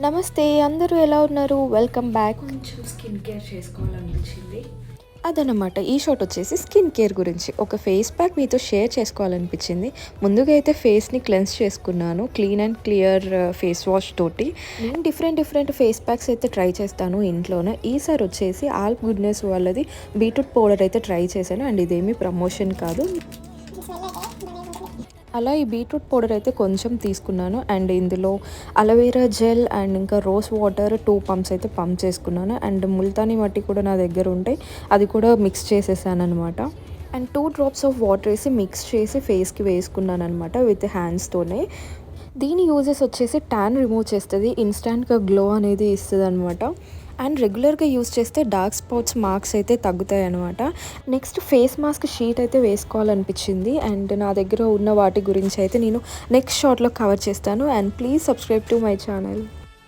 నమస్తే అందరూ ఎలా ఉన్నారు? Welcome back. కొంచెం స్కిన్ కేర్ చేసుకోవాలనిపించింది. అదనమాట ఈ షాట్ వచ్చేసి స్కిన్ కేర్ గురించి ఒక ఫేస్ ప్యాక్ మీతో షేర్ చేసుకోవాలనిపించింది. ముందుగా అయితే ఫేస్ని క్లెన్స్ చేసుకున్నాను clean and clear face wash తోటి. నేను డిఫరెంట్ ఫేస్ ప్యాక్స్ అయితే ట్రై చేస్తాను ఇంట్లోనే. ఈసారి వచ్చేసి ఆల్ గుడ్నెస్ వాళ్ళది బీట్రూట్ పౌడర్ అయితే ట్రై చేశాను. అండ్ ఇదేమీ ప్రమోషన్ కాదు. అలా ఈ బీట్రూట్ పౌడర్ అయితే కొంచెం తీసుకున్నాను. అండ్ ఇందులో అలోవెరా జెల్ అండ్ ఇంకా రోజ్ వాటర్ 2 పంప్స్ అయితే పంప్ చేసుకున్నాను. అండ్ ముల్తానీ మట్టి కూడా నా దగ్గర ఉంటే అది కూడా మిక్స్ చేసేసాను అనమాట. అండ్ 2 డ్రాప్స్ ఆఫ్ వాటర్ వేసి మిక్స్ చేసి ఫేస్కి వేసుకున్నాను అనమాట విత్ హ్యాండ్స్తోనే. దీని యూజెస్ వచ్చేసి ట్యాన్ రిమూవ్ చేస్తుంది, ఇన్స్టాంట్గా గ్లో అనేది ఇస్తుంది అనమాట. అండ్ రెగ్యులర్గా యూస్ చేస్తే డార్క్ స్పాట్స్ మార్క్స్ అయితే తగ్గుతాయి అనమాట. నెక్స్ట్ ఫేస్ మాస్క్ షీట్ అయితే వేసుకోవాలనిపించింది. అండ్ నా దగ్గర ఉన్న వాటి గురించి అయితే నేను నెక్స్ట్ షార్ట్లో కవర్ చేస్తాను. And please subscribe to my channel.